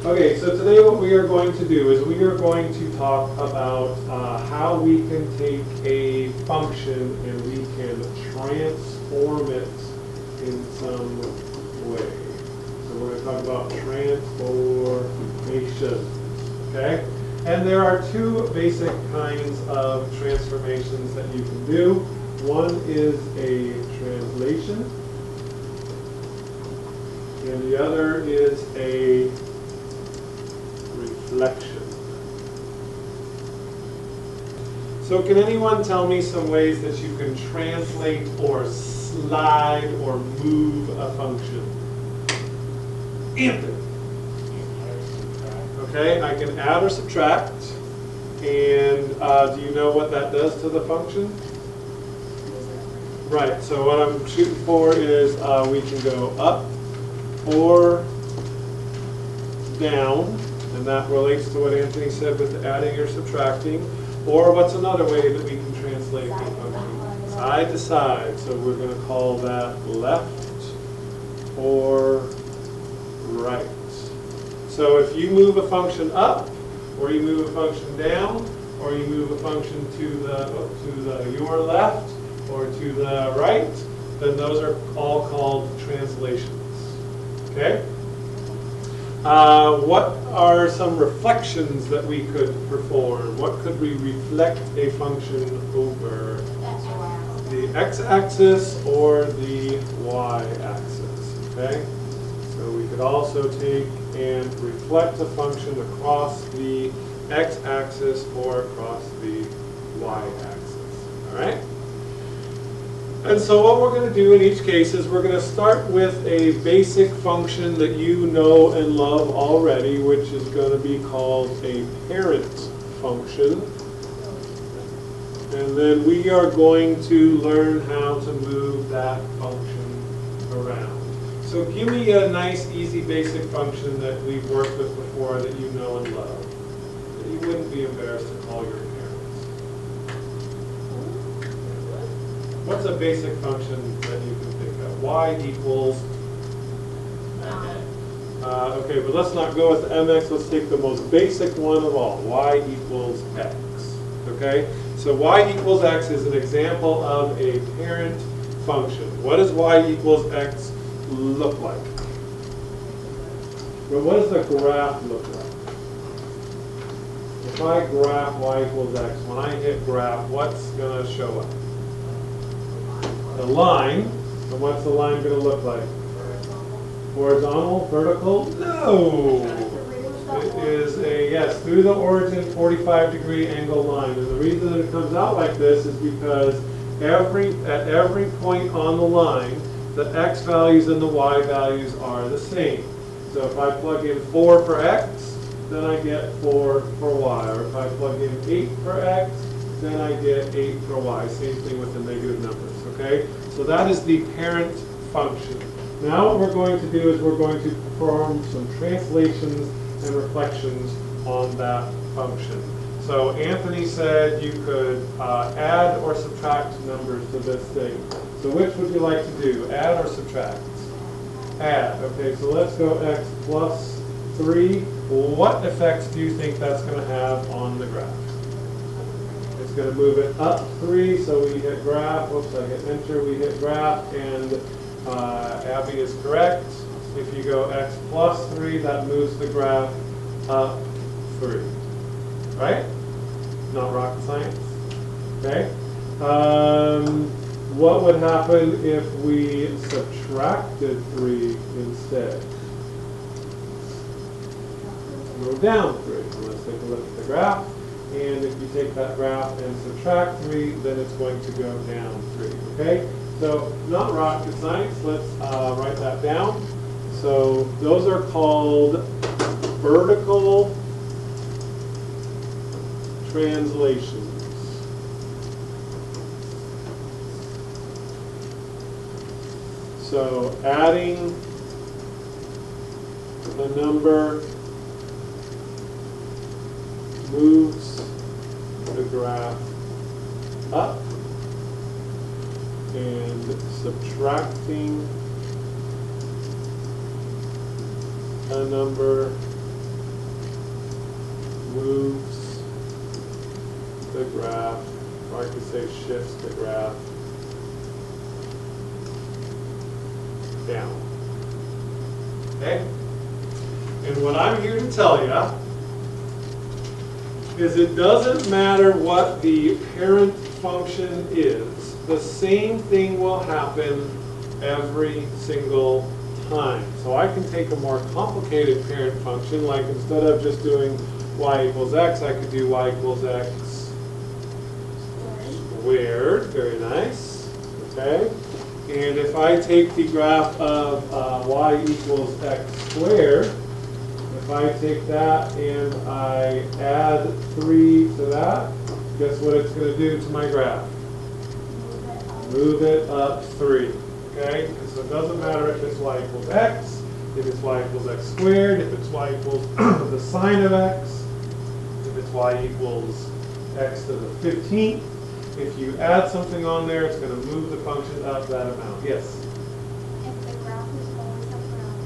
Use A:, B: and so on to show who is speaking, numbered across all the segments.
A: Okay, so today what we are going to do is we are going to talk about how we can take a function and we can transform it in some way. So we're going to talk about transformation, okay? And there are two basic kinds of transformations that you can do. One is a translation, and the other is a reflection. So can anyone tell me some ways that you can translate or slide or move a function? Anthony. Okay, I can add or subtract. And do you know what that does to the function? Right, so what I'm shooting for is we can go up or down. And that relates to what Anthony said with adding or subtracting. Or what's another way that we can translate the function? Side to side. So we're going to call that left or right. So if you move a function up, or you move a function down, or you move a function to your left or to the right, then those are all called translations. Okay? What are some reflections that we could perform? What could we reflect a function over? The x-axis or the y-axis, okay? So we could also take and reflect a function across the x-axis or across the y-axis, all right? And so what we're going to do in each case is we're going to start with a basic function that you know and love already, which is going to be called a parent function. And then we are going to learn how to move that function around. So give me a nice, easy, basic function that we've worked with before that you know and love, that you wouldn't be embarrassed to call your parents. What's a basic function that you can think of? Y equals? Okay, but let's not go with mx. Let's take the most basic one of all. Y equals x. Okay? So y equals x is an example of a parent function. What does y equals x look like? Well, what does the graph look like? If I graph y equals x, when I hit graph, what's going to show up? The line. And what's the line going to look like? Horizontal, vertical? No! It is a, yes, through the origin 45-degree angle line. And the reason that it comes out like this is because at every point on the line, the x values and the y values are the same. So if I plug in 4 for x, then I get 4 for y. Or if I plug in 8 for x, then I get 8 for y. Same thing with the negative numbers, okay? So that is the parent function. Now what we're going to do is we're going to perform some translations and reflections on that function. So Anthony said you could add or subtract numbers to this thing. So which would you like to do, add or subtract? Add. Okay, so let's go x plus 3. What effects do you think that's going to have on the graph? It's going to move it up 3, so we hit graph. Whoops, I hit enter, we hit graph, and Abby is correct. If you go x plus 3, that moves the graph up 3. Right? Not rocket science. Okay? What would happen if we subtracted 3 instead? Move down 3. So let's take a look at the graph. And if you take that graph and subtract 3, then it's going to go down 3. Okay? So not rocket science. Let's write that down. So those are called vertical translations. So adding the number moves the graph up, and subtracting a number graph, or I could say shifts the graph down. Okay? And what I'm here to tell you is it doesn't matter what the parent function is, the same thing will happen every single time. So I can take a more complicated parent function, like instead of just doing y equals x, I could do y equals x squared. Very nice. Okay? And if I take the graph of y equals x squared, if I take that and I add 3 to that, guess what it's going to do to my graph? Move it up 3. Okay? And so it doesn't matter if it's y equals x, if it's y equals x squared, if it's y equals the sine of x, if it's y equals x to the 15th. If you add something on there, it's going to move the function up that amount. Yes?
B: If the graph is always up around,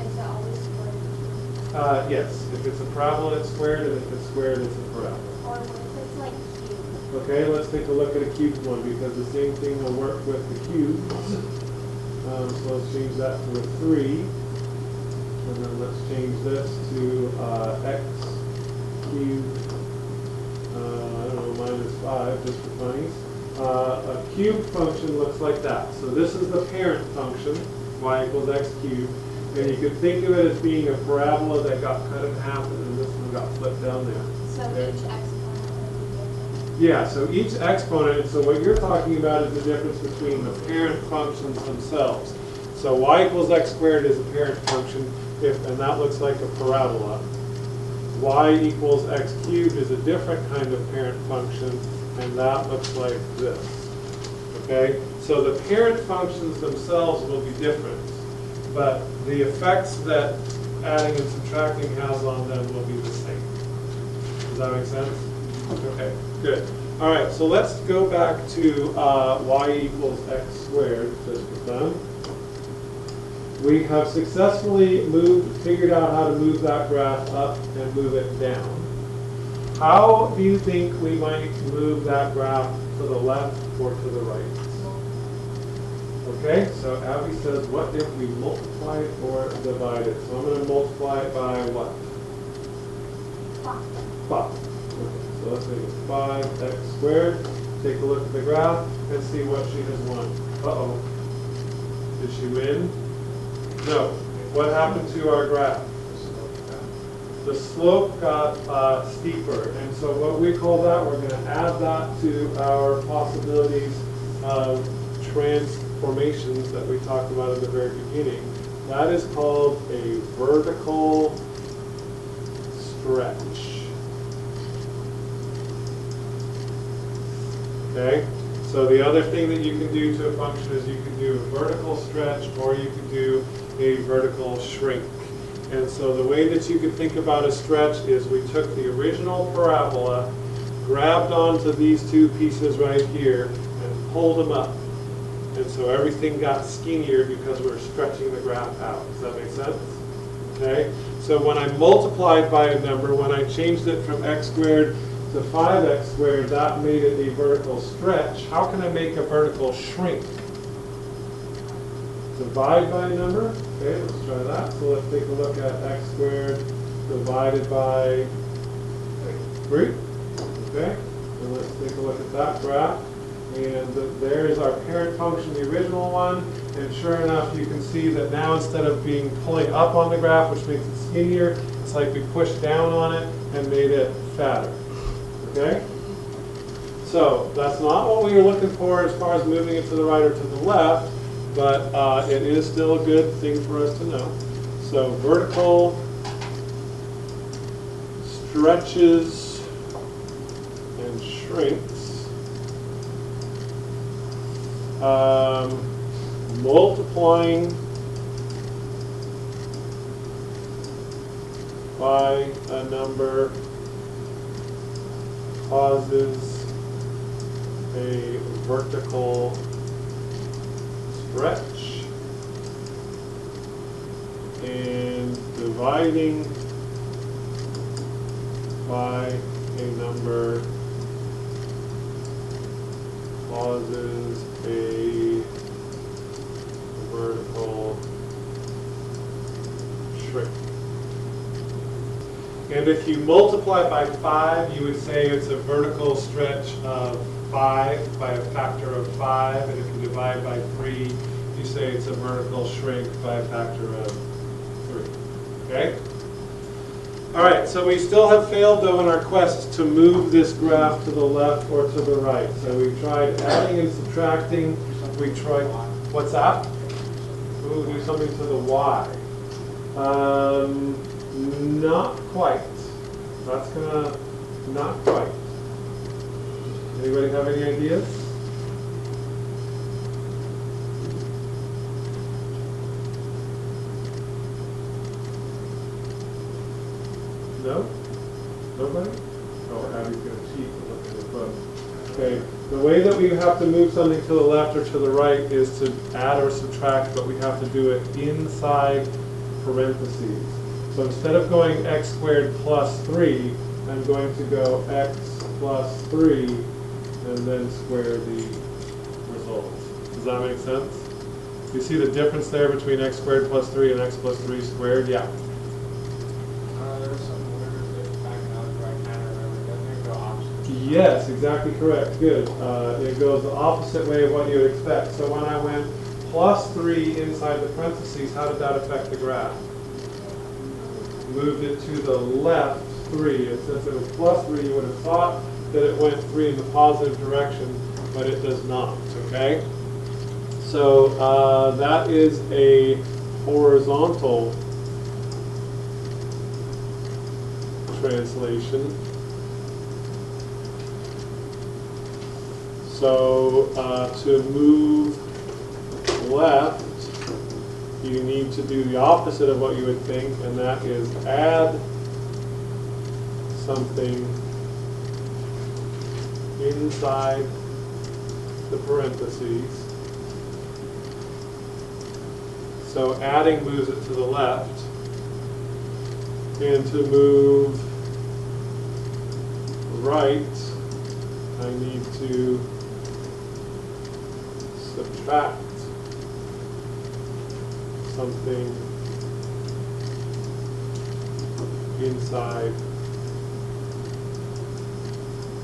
B: is it always squared?
A: Yes. If it's a parabola, it's squared, and if it's squared, it's a parabola.
B: Or what if it's like cubed?
A: Okay, let's take a look at a cubed one, because the same thing will work with the cubes. So let's change that to a 3. And then let's change this to x cubed, I don't know, minus 5, just for funnies. A cubed function looks like that. So this is the parent function, y equals x cubed. And you could think of it as being a parabola that got cut in half, and then this one got flipped down there.
B: So
A: Okay.
B: each exponent would be different?
A: Yeah, so each exponent, so what you're talking about is the difference between the parent functions themselves. So y equals x squared is a parent function, and that looks like a parabola. Y equals x cubed is a different kind of parent function, and that looks like this. Okay? So the parent functions themselves will be different, but the effects that adding and subtracting has on them will be the same. Does that make sense? Okay, good. All right, so let's go back to y equals x squared, just for fun. We have successfully figured out how to move that graph up and move it down. How do you think we might move that graph to the left or to the right? Okay, so Abby says, what if we multiply it or divide it? So I'm going to multiply it by what? 5. Okay, so let's make it 5x squared. Take a look at the graph and see what she has won. Uh-oh. Did she win? No. What happened to our graph? The slope got steeper. And so what we call that, we're going to add that to our possibilities of transformations that we talked about at the very beginning. That is called a vertical stretch. Okay? So the other thing that you can do to a function is you can do a vertical stretch, or you can do a vertical shrink. And so the way that you could think about a stretch is we took the original parabola, grabbed onto these two pieces right here, and pulled them up. And so everything got skinnier because we're stretching the graph out. Does that make sense? Okay? So when I multiplied by a number, when I changed it from x squared to 5x squared, that made it a vertical stretch. How can I make a vertical shrink? Divide by a number. Okay, let's try that. So let's take a look at x squared divided by 3. Okay, and let's take a look at that graph. And there is our parent function, the original one. And sure enough, you can see that now instead of pulling up on the graph, which makes it skinnier, it's like we pushed down on it and made it fatter. Okay? So that's not what we were looking for as far as moving it to the right or to the left, but it is still a good thing for us to know. So vertical stretches and shrinks. Multiplying by a number causes a vertical stretch, and dividing by a number causes a vertical shrink. And if you multiply by 5, you would say it's a vertical stretch of 5 by a factor of 5. And if you divide by 3, you say it's a vertical shrink by a factor of 3. Okay? All right, so we still have failed, though, in our quest to move this graph to the left or to the right. So we tried adding and subtracting. We tried, what's that? We'll do something to the y. Not quite. That's gonna, not quite. Anybody have any ideas? No? Nobody? Oh, Abby's gonna cheat and look at the book. Okay, the way that we have to move something to the left or to the right is to add or subtract, but we have to do it inside parentheses. So instead of going x squared plus 3, I'm going to go x plus 3 and then square the results. Does that make sense? You see the difference there between x squared plus 3 and x plus 3 squared? Yeah.
C: There's some letters that back in algebra I can't remember. Doesn't it go opposite?
A: Yes, exactly correct. Good. It goes the opposite way of what you would expect. So when I went plus 3 inside the parentheses, how did that affect the graph? Moved it to the left 3. And since it was plus 3, you would have thought that it went 3 in the positive direction, but it does not. Okay? So that is a horizontal translation. So to move left, you need to do the opposite of what you would think, and that is add something inside the parentheses. So adding moves it to the left, and to move right, I need to subtract something inside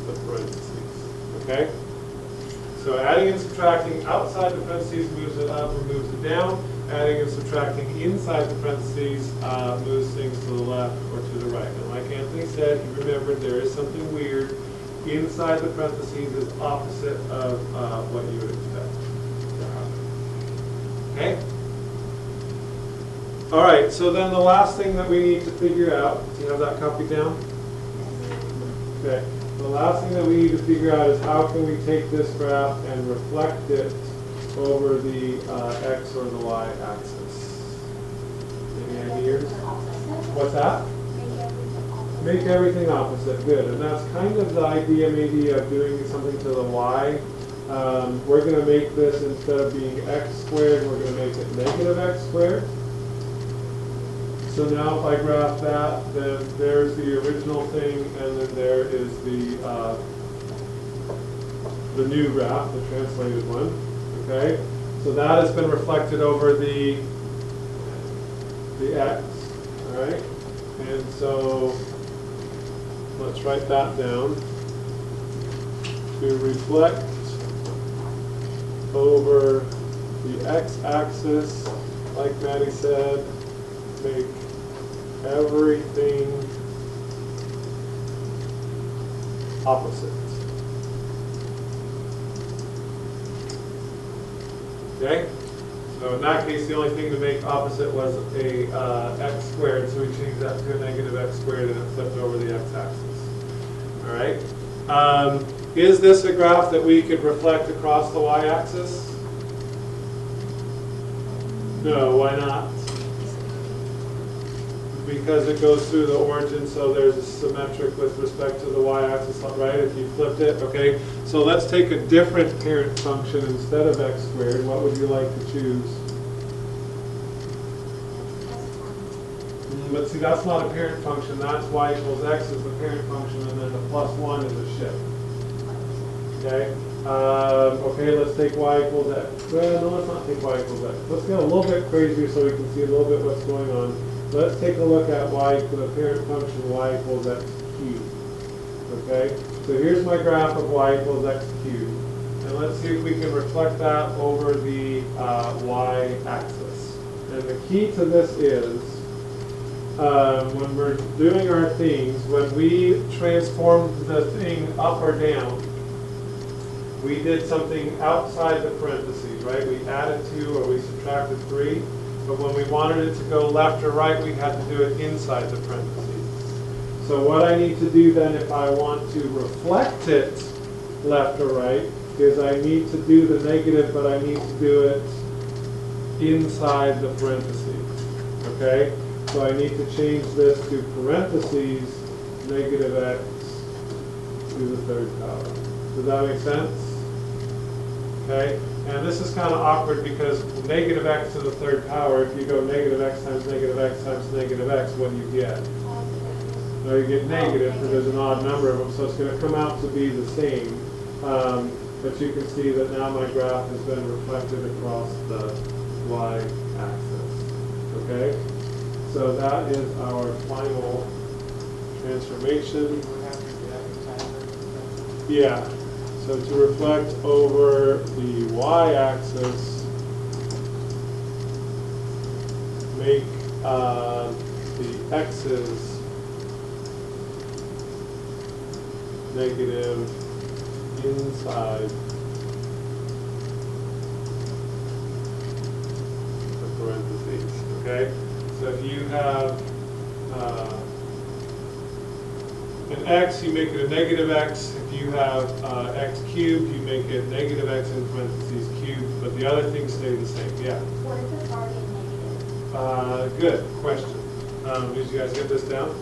A: the parentheses. Okay? So adding and subtracting outside the parentheses moves it up or moves it down. Adding and subtracting inside the parentheses moves things to the left or to the right. And like Anthony said, he remembered there is something weird. Inside the parentheses is opposite of what you would expect to happen. Okay? All right, so then the last thing that we need to figure out, do you have that copied down? Okay, the last thing that we need to figure out is how can we take this graph and reflect it over the x or the y axis. Any ideas? What's that? Make everything opposite, good. And that's kind of the idea maybe of doing something to the y. We're going to make this, instead of being x squared, we're going to make it negative x squared. So now if I graph that, then there's the original thing, and then there is the new graph, the translated one. Okay? So that has been reflected over the x. All right? And so let's write that down. To reflect over the x-axis, like Maddie said, make everything opposite. Okay? So in that case, the only thing to make opposite was a x squared, so we changed that to a negative x squared and it flipped over the x-axis. All right? Is this a graph that we could reflect across the y-axis? No, why not? Because it goes through the origin, so there's a symmetric with respect to the y-axis, right? If you flipped it, okay? So let's take a different parent function instead of x squared. What would you like to choose? But see, that's not a parent function. That's y equals x is the parent function, and then the plus 1 is a shift. Okay? Okay, let's take y equals x. Well, no, let's not take y equals x. Let's get a little bit crazier so we can see a little bit what's going on. Let's take a look at the parent function y equals x cubed. Okay? So here's my graph of y equals x cubed. And let's see if we can reflect that over the y-axis. And the key to this is, when we're doing our things, when we transformed the thing up or down, we did something outside the parentheses, right? We added 2 or we subtracted 3. But when we wanted it to go left or right, we had to do it inside the parentheses. So what I need to do then, if I want to reflect it left or right, is I need to do the negative, but I need to do it inside the parentheses. Okay? So I need to change this to parentheses negative x to the third power. Does that make sense? Okay? And this is kind of awkward because negative x to the third power, if you go negative x times negative x times negative x, what do you get? No, you get negative because there's an odd number of them, so it's going to come out to be the same. But you can see that now my graph has been reflected across the y-axis. Okay? So that is our final transformation. Yeah. So to reflect over the y-axis, make the x's negative inside the parentheses. Okay? So if you have an x, you make it a negative x. If you have x cubed, you make it negative x in parentheses cubed, but the other things stay the same. Yeah?
B: What if it's already negative?
A: Good question. Did you guys get this down?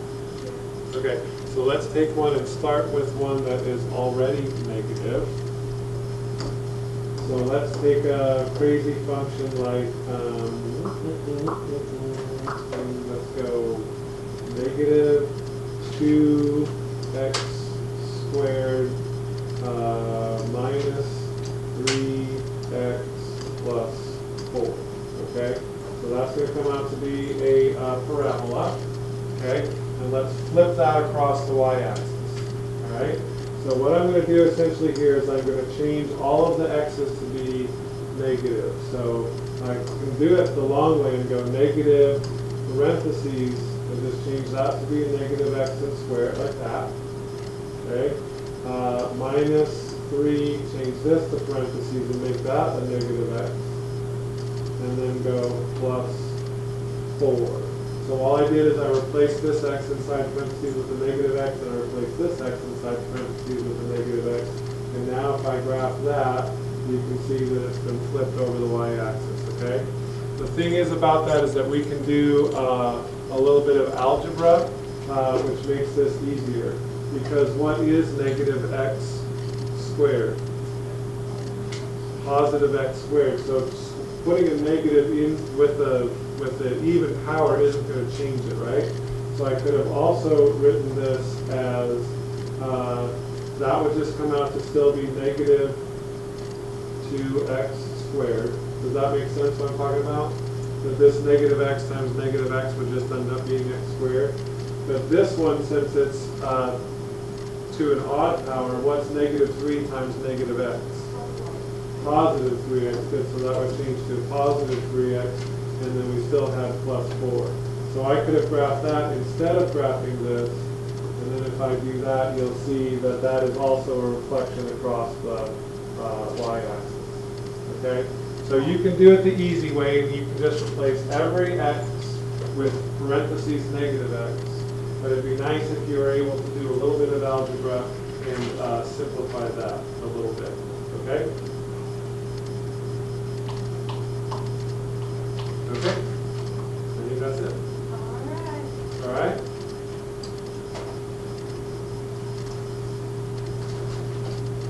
A: Okay, so let's take one and start with one that is already negative. So let's take a crazy function like, let's go negative 2x squared minus 3x plus 4. Okay, so that's going to come out to be a parabola. Okay, and let's flip that across the y-axis. All right. So what I'm going to do essentially here is I'm going to change all of the x's to be negative. So I can do it the long way and go negative parentheses and just change that to be a negative x and square it like that. Okay. Minus 3, change this to parentheses and make that a negative x. And then go plus 4. So all I did is I replaced this x inside parentheses with a negative x, and I replaced this x inside parentheses with a negative x. And now if I graph that, you can see that it's been flipped over the y-axis, okay? The thing is about that is that we can do a little bit of algebra, which makes this easier. Because what is negative x squared? Positive x squared. So putting a negative in with the even power isn't going to change it, right? So I could have also written this as, that would just come out to still be negative 2x squared. Does that make sense what I'm talking about? That this negative x times negative x would just end up being x squared. But this one, since it's to an odd power, what's negative 3 times negative x? Positive 3x, good, so that would change to positive 3x, and then we still have plus 4. So I could have graphed that instead of graphing this, and then if I do that, you'll see that that is also a reflection across the y-axis. Okay? So you can do it the easy way, and you can just replace every x with parentheses negative x. But it'd be nice if you were able to do a little bit of algebra and simplify that a little bit. Okay? Okay? I think that's it. All right?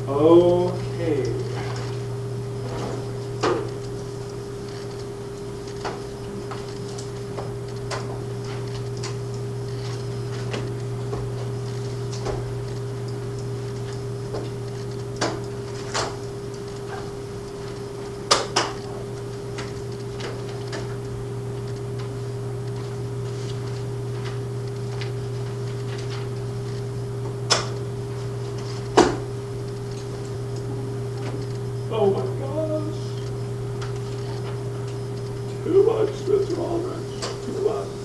A: Okay. Oh my gosh. Too much, Mr. Aldrich. Too much.